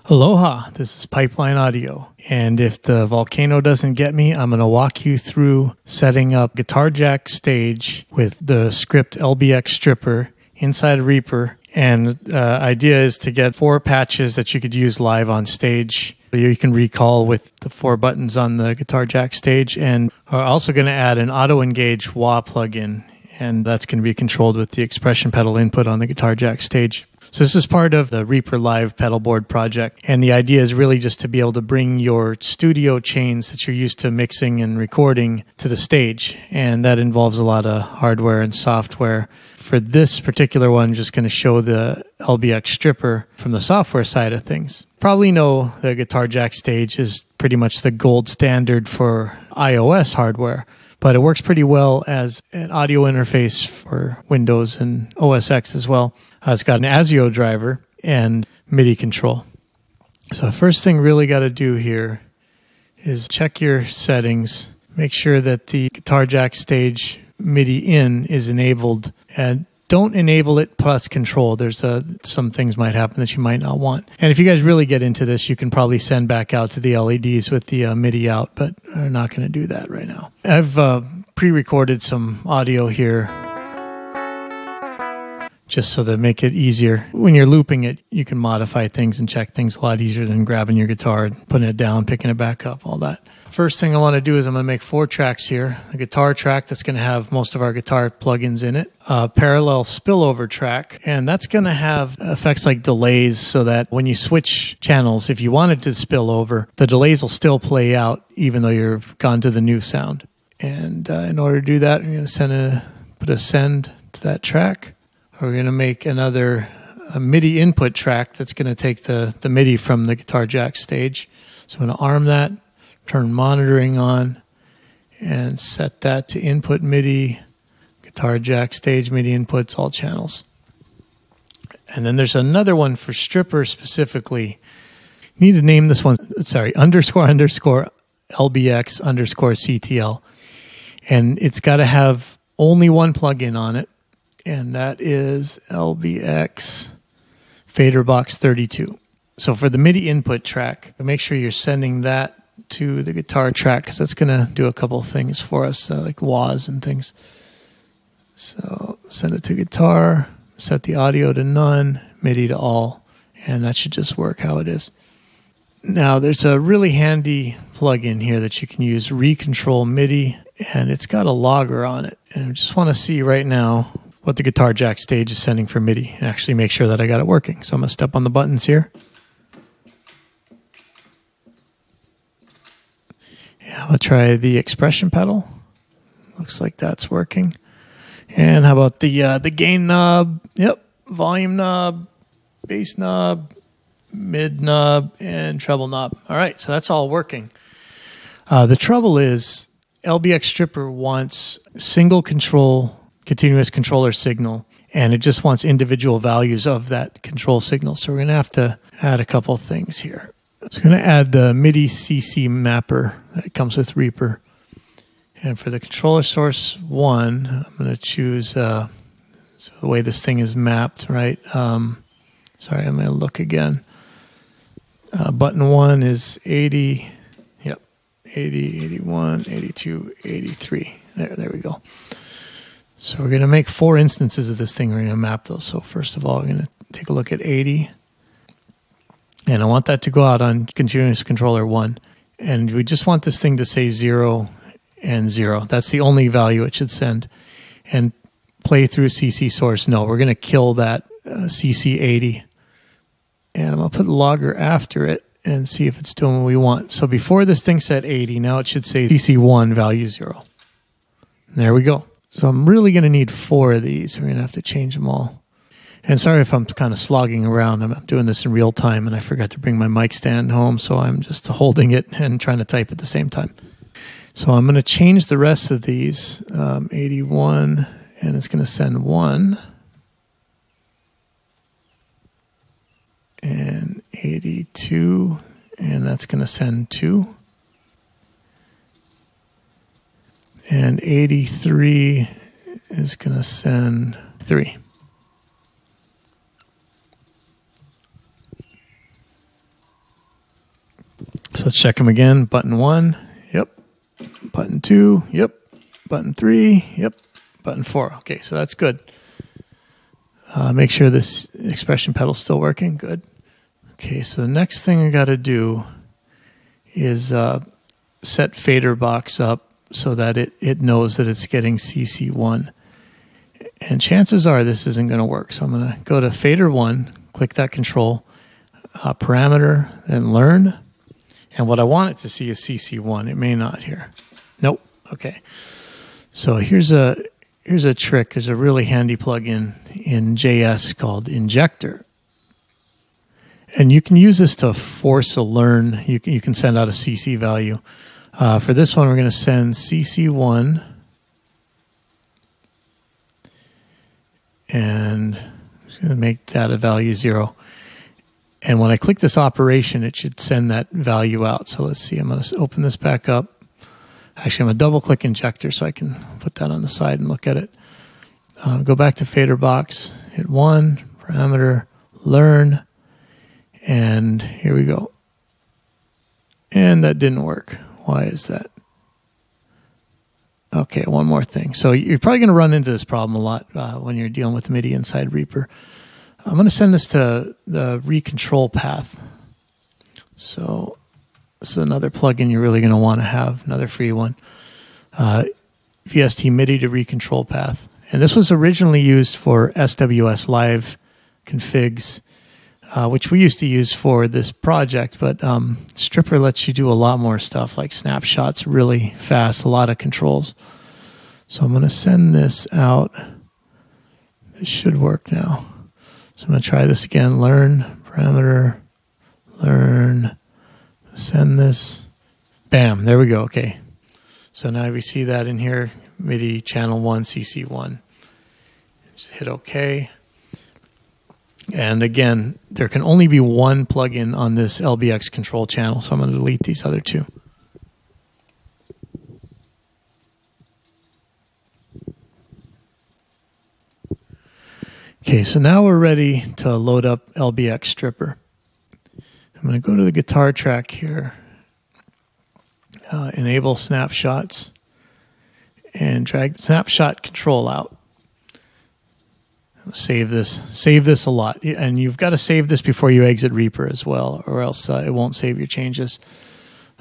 Aloha, this is Pipeline Audio, and if the volcano doesn't get me, I'm going to walk you through setting up GuitjarJack stage with the script LBX stripper inside a Reaper, and the idea is to get 4 patches that you could use live on stage. You can recall with the 4 buttons on the GuitjarJack stage, and we're also going to add an auto-engage wah plugin, and that's going to be controlled with the expression pedal input on the GuitjarJack stage. So this is part of the Reaper Live pedalboard project, and the idea is really just to be able to bring your studio chains that you're used to mixing and recording to the stage, and that involves a lot of hardware and software. For this particular one, I'm just going to show the LBX stripper from the software side of things. Probably know the GuitjarJack stage is pretty much the gold standard for iOS hardware, but it works pretty well as an audio interface for Windows and OS X as well. It's got an ASIO driver and MIDI control. So the first thing really got to do here is check your settings. Make sure that the GuitjarJack stage MIDI in is enabled, and don't enable it plus control. There's some things might happen that you might not want. And if you guys really get into this, you can probably send back out to the LEDs with the MIDI out, but we're not going to do that right now. I've pre-recorded some audio here just so that make it easier. When you're looping it, you can modify things and check things a lot easier than grabbing your guitar and putting it down, picking it back up, all that. First thing I want to do is I'm going to make 4 tracks here. A guitar track that's going to have most of our guitar plugins in it. A parallel spillover track, and that's going to have effects like delays so that when you switch channels, if you want it to spill over, the delays will still play out even though you've gone to the new sound. And in order to do that, we're going to put a send to that track. We're going to make a MIDI input track that's going to take the MIDI from the GuitjarJack stage. So I'm going to arm that, turn monitoring on, and set that to input MIDI, GuitjarJack stage MIDI inputs, all channels. And then there's another one for stripper specifically. You need to name this one, __ LBX _ CTL. And it's got to have only one plugin on it, and that is LBX Faderbox 32. So for the MIDI input track, make sure you're sending that to the guitar track, because that's going to do a couple things for us, like wahs and things. So send it to guitar, set the audio to none, MIDI to all, and that should just work how it is. Now there's a really handy plugin here that you can use, Recontrol MIDI, and it's got a logger on it. And I just want to see right now what the GuitjarJack stage is sending for MIDI and actually make sure that I got it working. So I'm going to step on the buttons here. Yeah, I'll try the expression pedal. Looks like that's working. And how about the gain knob? Yep, volume knob, bass knob, mid knob, and treble knob. All right, so that's all working. The trouble is LBX stripper wants single control continuous controller signal, and it just wants individual values of that control signal. So we're going to have to add a couple things here. So we're going to add the MIDI CC mapper that comes with Reaper. And for the controller source 1, I'm going to choose so the way this thing is mapped, right? Sorry, I'm going to look again. Button 1 is 80, yep, 80, 81, 82, 83. There we go. So we're going to make 4 instances of this thing. We're going to map those. So first of all, we're going to take a look at 80. And I want that to go out on continuous controller 1. And we just want this thing to say 0 and 0. That's the only value it should send. And play through CC source. No, we're going to kill that CC 80. And I'm going to put logger after it and see if it's doing what we want. So before this thing said 80, now it should say CC1 value 0. And there we go. So I'm really going to need 4 of these. We're going to have to change them all. And sorry if I'm kind of slogging around. I'm doing this in real time, and I forgot to bring my mic stand home, so I'm just holding it and trying to type at the same time. So I'm going to change the rest of these. 81, and it's going to send 1. And 82, and that's going to send 2. And 83 is going to send 3. So let's check them again. Button 1, yep. Button 2, yep. Button 3, yep. Button 4. Okay, so that's good. Make sure this expression pedal's still working. Good. Okay, so the next thing I got to do is set fader box up so that it knows that it's getting CC1. And chances are this isn't going to work. So I'm going to go to fader 1, click that control, parameter, then learn. And what I want it to see is CC1. It may not here. Nope. Okay. So here's a trick. There's a really handy plugin in JS called Injector. And you can use this to force a learn. You can send out a CC value. For this one, we're going to send CC1. And I'm just going to make data value 0. And when I click this operation, it should send that value out. So let's see. I'm going to open this back up. Actually, I'm going to double-click Injector so I can put that on the side and look at it. Go back to fader box, hit 1, parameter, learn, and here we go. And that didn't work. Why is that? Okay, one more thing. So you're probably going to run into this problem a lot when you're dealing with MIDI inside Reaper. I'm going to send this to the recontrol path. So this is another plugin you're really going to want to have, another free one. VST MIDI to recontrol path. And this was originally used for SWS Live configs, which we used to use for this project, but Stripper lets you do a lot more stuff like snapshots really fast, a lot of controls. So I'm going to send this out. This should work now. So I'm going to try this again. Learn, parameter, learn, send this. Bam, there we go. Okay. So now we see that in here, MIDI channel 1, CC1. Just hit OK. And again, there can only be one plugin on this LBX control channel, so I'm going to delete these other two. Okay, so now we're ready to load up LBX Stripper. I'm going to go to the guitar track here, enable snapshots, and drag the snapshot control out. Save this a lot, and you've got to save this before you exit Reaper as well, or else it won't save your changes.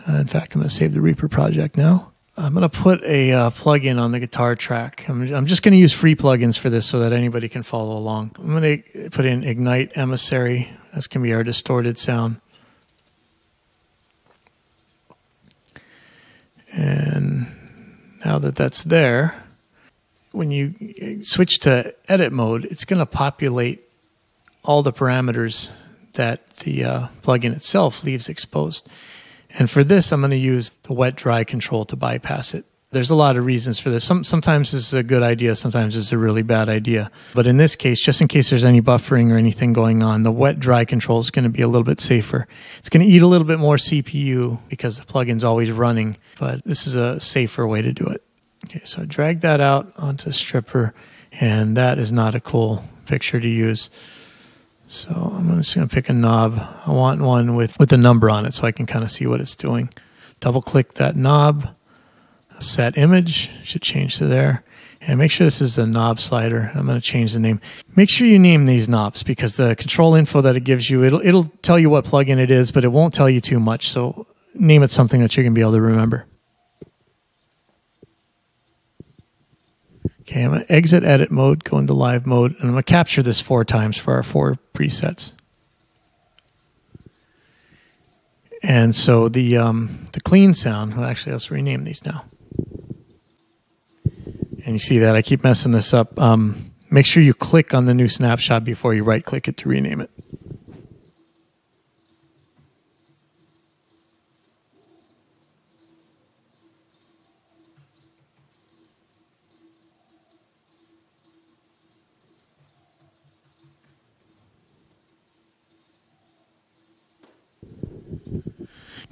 In fact, I'm going to save the Reaper project now. I'm going to put a plugin on the guitar track. I'm just going to use free plugins for this so that anybody can follow along. I'm going to put in Ignite Emissary. That's going to be our distorted sound. And now that that's there, when you switch to edit mode, it's going to populate all the parameters that the plugin itself leaves exposed. And for this, I'm going to use the wet-dry control to bypass it. There's a lot of reasons for this. Sometimes this is a good idea, sometimes it's a really bad idea. But in this case, just in case there's any buffering or anything going on, the wet-dry control is going to be a little bit safer. It's going to eat a little bit more CPU because the plugin's always running, but this is a safer way to do it. Okay, so drag that out onto Stripper, and that is not a cool picture to use. So I'm just going to pick a knob. I want one with a number on it so I can kind of see what it's doing. Double click that knob, set image, should change to there. And make sure this is the knob slider. I'm going to change the name. Make sure you name these knobs because the control info that it gives you, it'll tell you what plugin it is, but it won't tell you too much. So name it something that you're going to be able to remember. Okay, I'm going to exit edit mode, go into live mode, and I'm going to capture this 4 times for our 4 presets. And so the clean sound, well, actually, let's rename these now. And you see that I keep messing this up. Make sure you click on the new snapshot before you right-click it to rename it.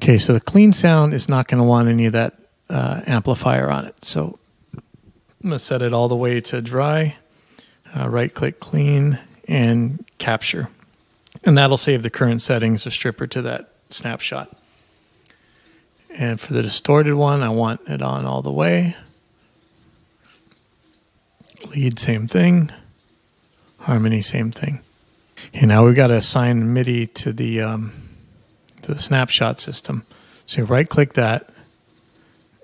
Okay, so the clean sound is not going to want any of that amplifier on it. So I'm going to set it all the way to dry, right-click clean, and capture. And that'll save the current settings of Stripper to that snapshot. And for the distorted one, I want it on all the way. Lead, same thing. Harmony, same thing. And now we've got to assign MIDI to the snapshot system. So you right-click that,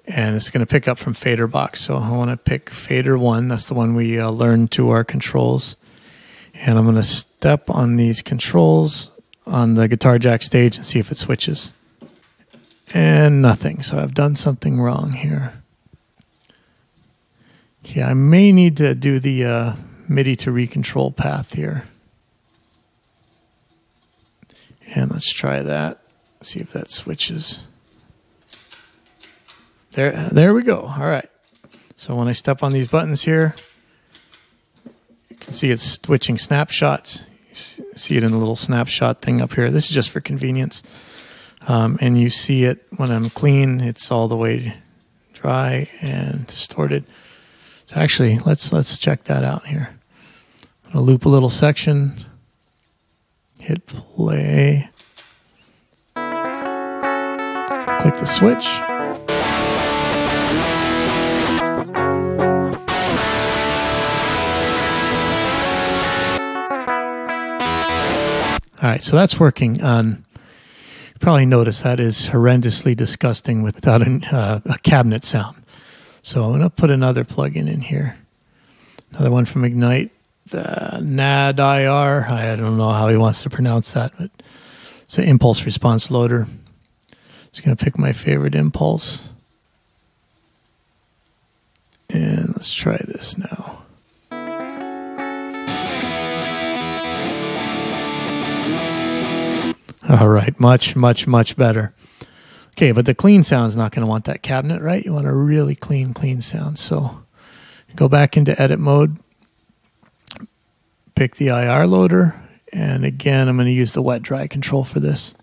and it's going to pick up from fader box. So I want to pick fader 1. That's the one we learned to our controls. And I'm going to step on these controls on the GuitjarJack stage and see if it switches. And nothing. So I've done something wrong here. Okay, I may need to do the MIDI to recontrol path here. And let's try that. See if that switches. There we go. All right. So when I step on these buttons here, you can see it's switching snapshots. You see it in the little snapshot thing up here. This is just for convenience. And you see it when I'm clean, it's all the way dry and distorted. So actually, let's check that out here. I'm going to loop a little section, hit play, click the switch. All right, so that's working on. You probably noticed that is horrendously disgusting without a cabinet sound. So I'm going to put another plugin in here. Another one from Ignite, the NAD-IR. I don't know how he wants to pronounce that, but it's an impulse response loader. Just going to pick my favorite impulse. And let's try this now. All right, much, much, much better. Okay, but the clean sound is not going to want that cabinet, right? You want a really clean sound. So go back into edit mode, pick the IR loader, and again, I'm going to use the wet dry control for this.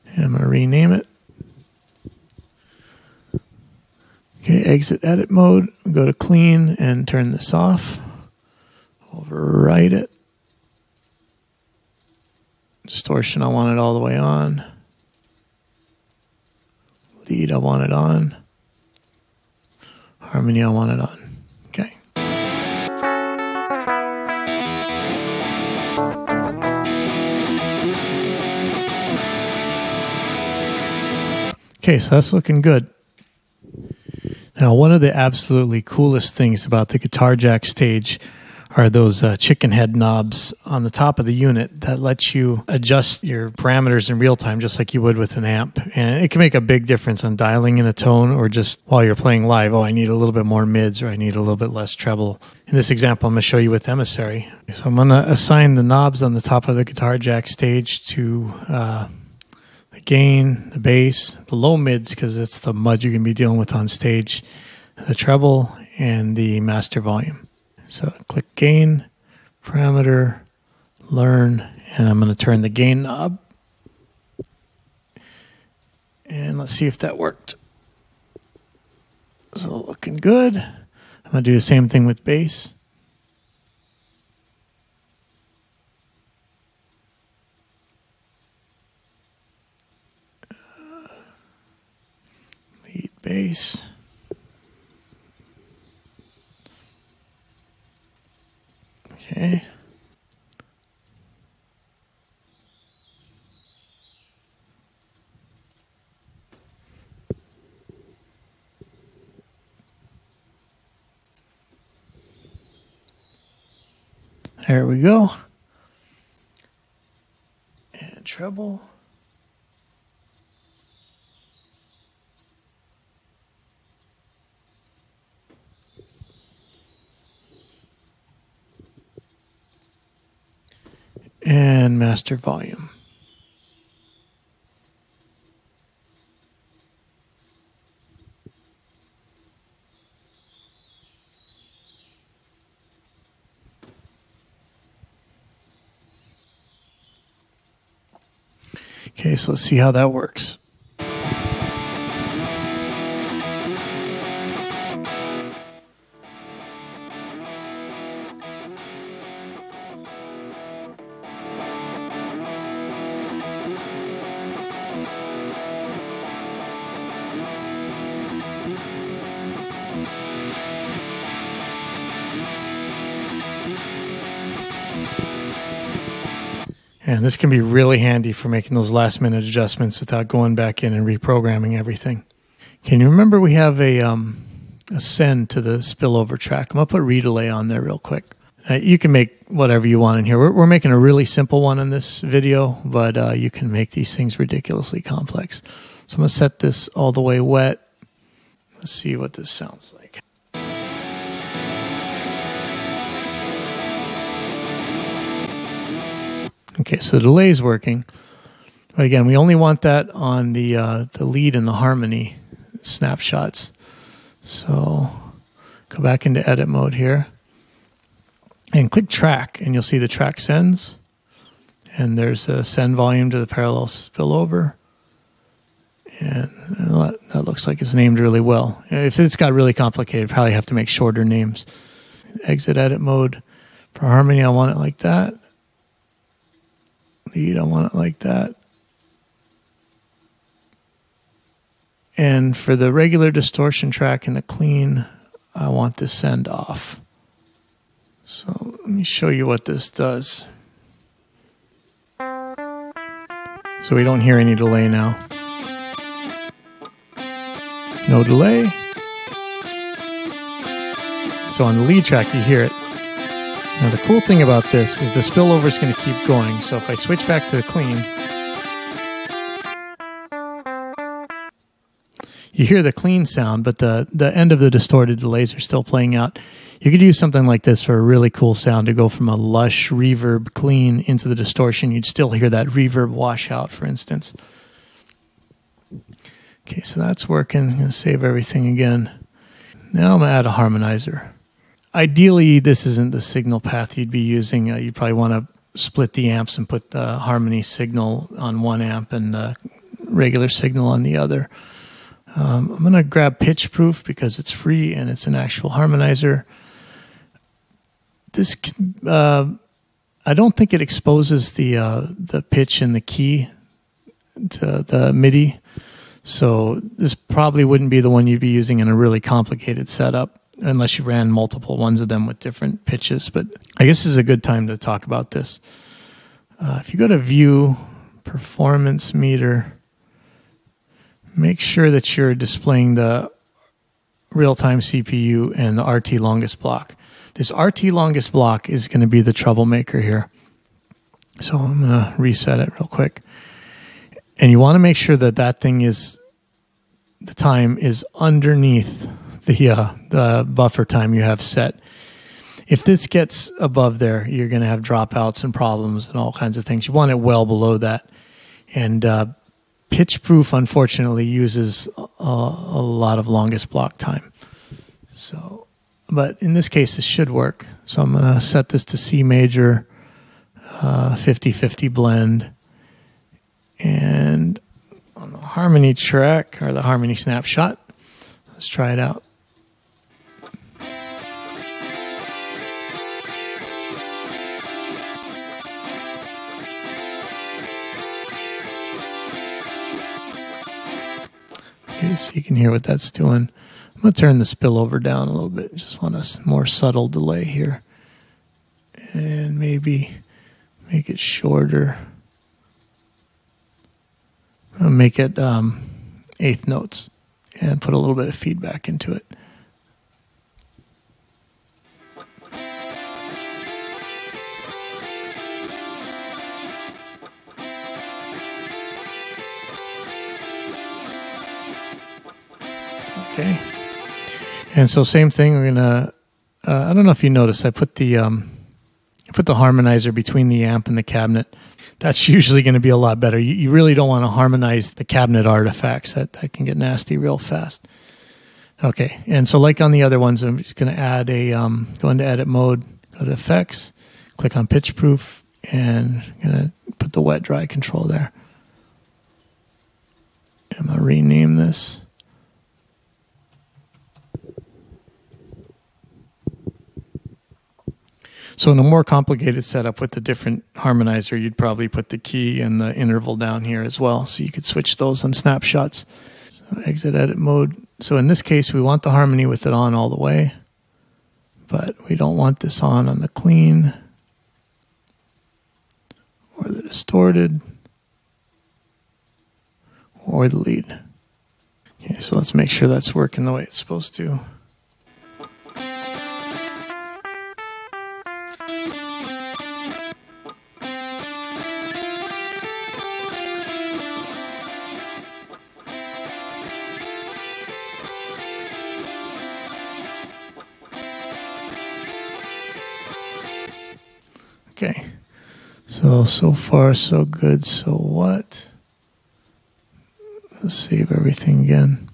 And I'm going to rename it. Okay, exit edit mode, go to clean and turn this off. Overwrite it. Distortion, I want it all the way on. Lead, I want it on. Harmony, I want it on. Okay. Okay, so that's looking good. Now, one of the absolutely coolest things about the GuitjarJack stage are those chicken head knobs on the top of the unit that lets you adjust your parameters in real time just like you would with an amp. And it can make a big difference on dialing in a tone or just while you're playing live. Oh, I need a little bit more mids or I need a little bit less treble. In this example, I'm going to show you with Emissary. So I'm going to assign the knobs on the top of the GuitjarJack stage to the gain, the bass, the low mids because it's the mud you're going to be dealing with on stage, the treble, and the master volume. So click gain, parameter, learn, and I'm going to turn the gain knob. And let's see if that worked. So looking good. I'm going to do the same thing with bass. Lead bass. Okay. There we go. And treble. And master volume. Okay, so let's see how that works. And this can be really handy for making those last minute adjustments without going back in and reprogramming everything. Can you remember we have a send to the spillover track? I'm going to put redelay on there real quick. You can make whatever you want in here. We're making a really simple one in this video, but you can make these things ridiculously complex. So I'm going to set this all the way wet. Let's see what this sounds like. Okay, so the delay is working. But again, we only want that on the lead and the harmony snapshots. So go back into edit mode here and click track, and you'll see the track sends. And there's a send volume to the parallel spillover. And that looks like it's named really well. If it's got really complicated, probably have to make shorter names. Exit edit mode. For harmony, I want it like that. Lead, I want it like that. And for the regular distortion track and the clean, I want this send off. So let me show you what this does. So we don't hear any delay now. No delay. So on the lead track, you hear it. Now the cool thing about this is the spillover is going to keep going. So if I switch back to the clean, you hear the clean sound, but the end of the distorted delays are still playing out. You could use something like this for a really cool sound to go from a lush reverb clean into the distortion. You'd still hear that reverb washout, for instance. Okay, so that's working. I'm going to save everything again. Now I'm going to add a harmonizer. Ideally, this isn't the signal path you'd be using. You'd probably want to split the amps and put the harmony signal on one amp and the regular signal on the other. I'm going to grab pitch proof because it's free and it's an actual harmonizer. This, I don't think it exposes the pitch and the key to the MIDI. So this probably wouldn't be the one you'd be using in a really complicated setup unless you ran multiple ones of them with different pitches. But I guess this is a good time to talk about this. If you go to View, Performance Meter, make sure that you're displaying the real-time CPU and the RT longest block. This RT longest block is going to be the troublemaker here. So I'm going to reset it real quick. And you want to make sure that that thing is, the time is underneath the buffer time you have set. If this gets above there, you're going to have dropouts and problems and all kinds of things. You want it well below that. And pitch proof, unfortunately, uses a lot of longest block time. So, but in this case, this should work. So I'm going to set this to C major, 50-50 blend. And on the harmony track, or the harmony snapshot, let's try it out. Okay, so you can hear what that's doing. I'm going to turn the spillover down a little bit. Just want a more subtle delay here. And maybe make it shorter. I'll make it eighth notes and put a little bit of feedback into it. Okay. And so same thing, we're going to, I don't know if you noticed, I put the harmonizer between the amp and the cabinet. That's usually going to be a lot better. You really don't want to harmonize the cabinet artifacts. That can get nasty real fast. Okay, and so like on the other ones, I'm just going to add a, go into edit mode, go to effects, click on pitch proof, and I'm going to put the wet dry control there. I'm going to rename this. So in a more complicated setup with the different harmonizer, you'd probably put the key and the interval down here as well. So you could switch those on snapshots. So exit edit mode. So in this case, we want the harmony with it on all the way, but we don't want this on the clean or the distorted, or the lead. Okay, so let's make sure that's working the way it's supposed to. Okay, so far so good. So what? Let's save everything again.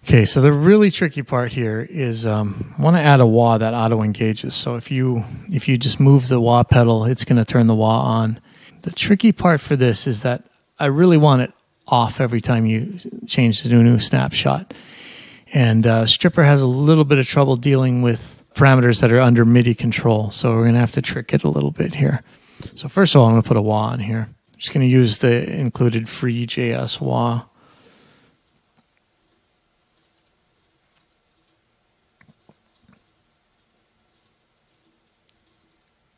Okay, so the really tricky part here is I want to add a wah that auto engages. So if you just move the wah pedal, it's going to turn the wah on. The tricky part for this is that I really want it off every time you change to a new snapshot. And Stripper has a little bit of trouble dealing with parameters that are under MIDI control. So we're going to have to trick it a little bit here. So first of all, I'm going to put a wah on here. I'm just going to use the included free JS wah.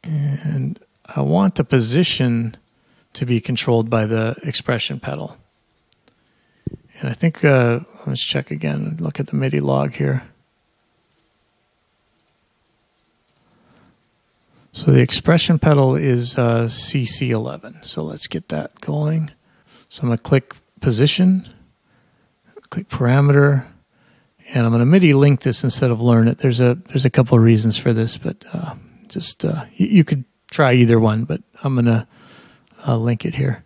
And I want the position to be controlled by the expression pedal. And I think, let's check again, look at the MIDI log here. So the expression pedal is CC11. So let's get that going. So I'm going to click position, click parameter, and I'm going to MIDI link this instead of learn it. There's a couple of reasons for this, but you could try either one, but I'm going to link it here.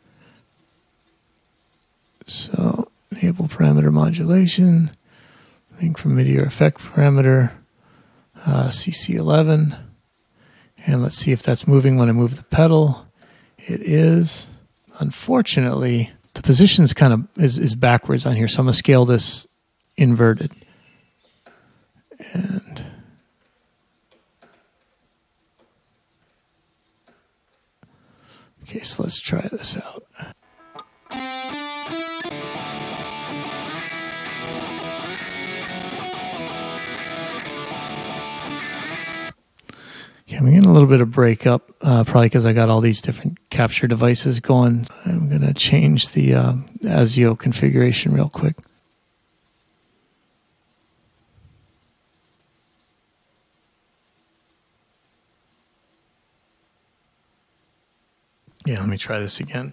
So enable parameter modulation, link from MIDI or effect parameter, CC11. And let's see if that's moving when I move the pedal. It is. Unfortunately, the position is kind of is backwards on here, so I'm going to scale this inverted. And okay, so let's try this out. Okay, I'm getting a little bit of breakup, probably because I got all these different capture devices going. I'm going to change the ASIO configuration real quick. Yeah, let me try this again.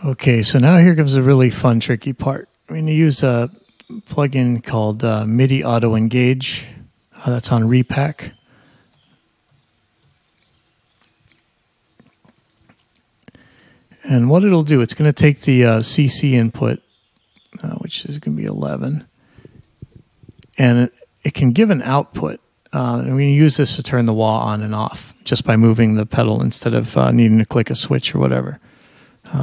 Okay, so now here comes a really fun, tricky part. We're going to use a plugin called MIDI Auto Engage. That's on Repack. And what it'll do, it's going to take the CC input, which is going to be 11, and it can give an output. And we can use this to turn the wah on and off just by moving the pedal instead of needing to click a switch or whatever.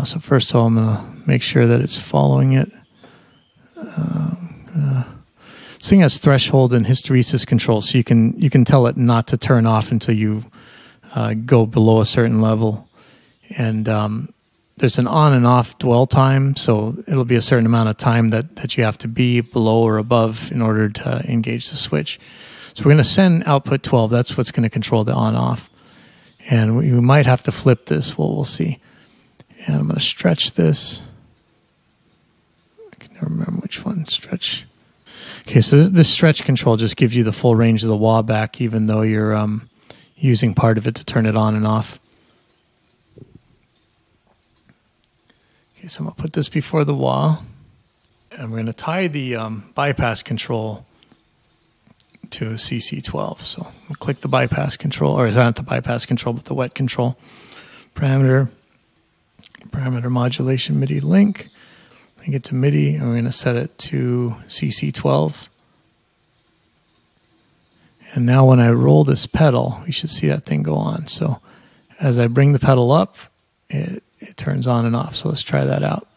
So first of all, I'm going to make sure that it's following it. This thing has threshold and hysteresis control, so you can tell it not to turn off until you go below a certain level. And there's an on and off dwell time, so it'll be a certain amount of time that you have to be below or above in order to engage the switch. So we're going to send output 12. That's what's going to control the on-off. And we might have to flip this. We'll see. And I'm going to stretch this. I can never remember which one. Stretch. Okay, so this stretch control just gives you the full range of the wah back, even though you're using part of it to turn it on and off. Okay, so I'm going to put this before the wah. And we're going to tie the bypass control to CC12. So I'm going to click the bypass control, or is that not the bypass control, but the wet control. Parameter modulation MIDI link. Link it to MIDI, and we're going to set it to CC12. And now when I roll this pedal, we should see that thing go on. So as I bring the pedal up, it turns on and off. So let's try that out.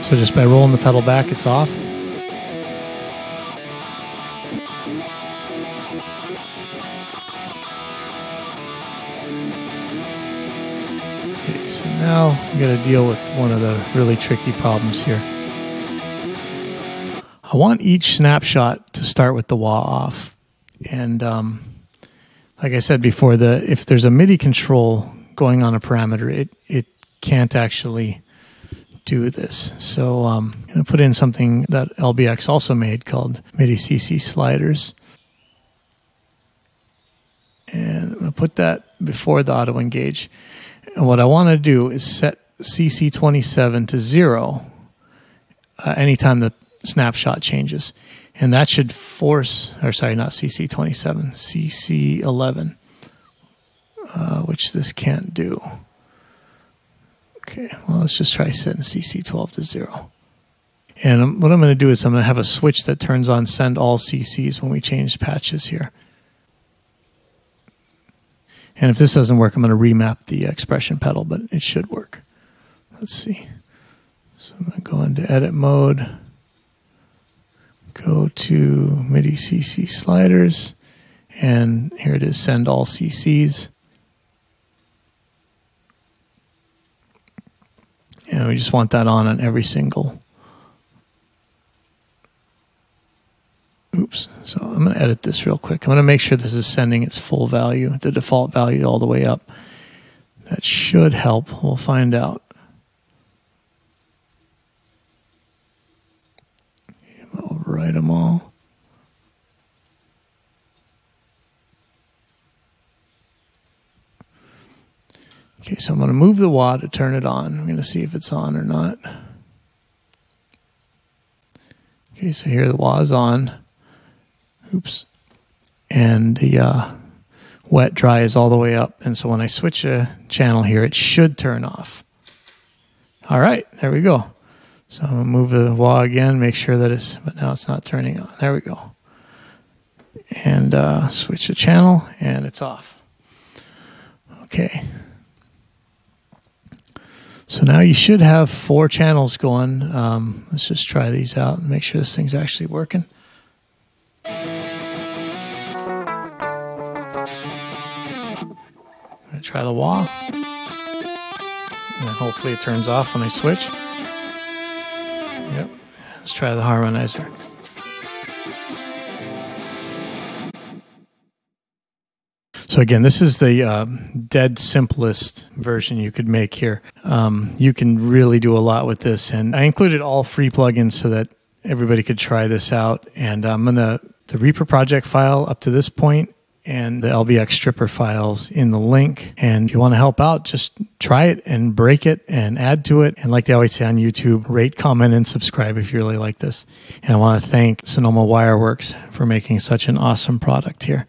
So just by rolling the pedal back, it's off. Okay, so now we got to deal with one of the really tricky problems here. I want each snapshot to start with the wah off. And like I said before, if there's a MIDI control going on a parameter, it can't actually do this. So I'm going to put in something that LBX also made called MIDI CC sliders. And I'm going to put that before the auto engage. And what I want to do is set CC27 to 0 anytime the snapshot changes. And that should force, or sorry, not CC27, CC11, which this can't do. Okay, well, let's just try setting CC12 to 0. And what I'm going to do is I'm going to have a switch that turns on send all CCs when we change patches here. And if this doesn't work, I'm going to remap the expression pedal, but it should work. Let's see. So I'm going to go into edit mode, go to MIDI CC sliders, and here it is, send all CCs. And we just want that on every single. Oops. So I'm going to edit this real quick. I'm going to make sure this is sending its full value, the default value, all the way up. That should help. We'll find out. I'll override them all. Okay, so I'm going to move the wah to turn it on. I'm going to see if it's on or not. Okay, so here the wah is on. Oops. And the wet dry is all the way up. And so when I switch a channel here, it should turn off. All right, there we go. So I'm going to move the wah again, make sure that it's, but now it's not turning on. There we go. And switch the channel, and it's off. Okay. So now you should have 4 channels going. Let's just try these out and make sure this thing's actually working. I'm going to try the wah. And then hopefully it turns off when I switch. Yep. Let's try the harmonizer. So again, this is the dead simplest version you could make here. You can really do a lot with this, and I included all free plugins so that everybody could try this out. And I'm gonna the Reaper project file up to this point, and the LBX stripper files in the link. And if you want to help out, just try it and break it and add to it. And like they always say on YouTube, rate, comment, and subscribe if you really like this. And I want to thank Sonoma Wireworks for making such an awesome product here.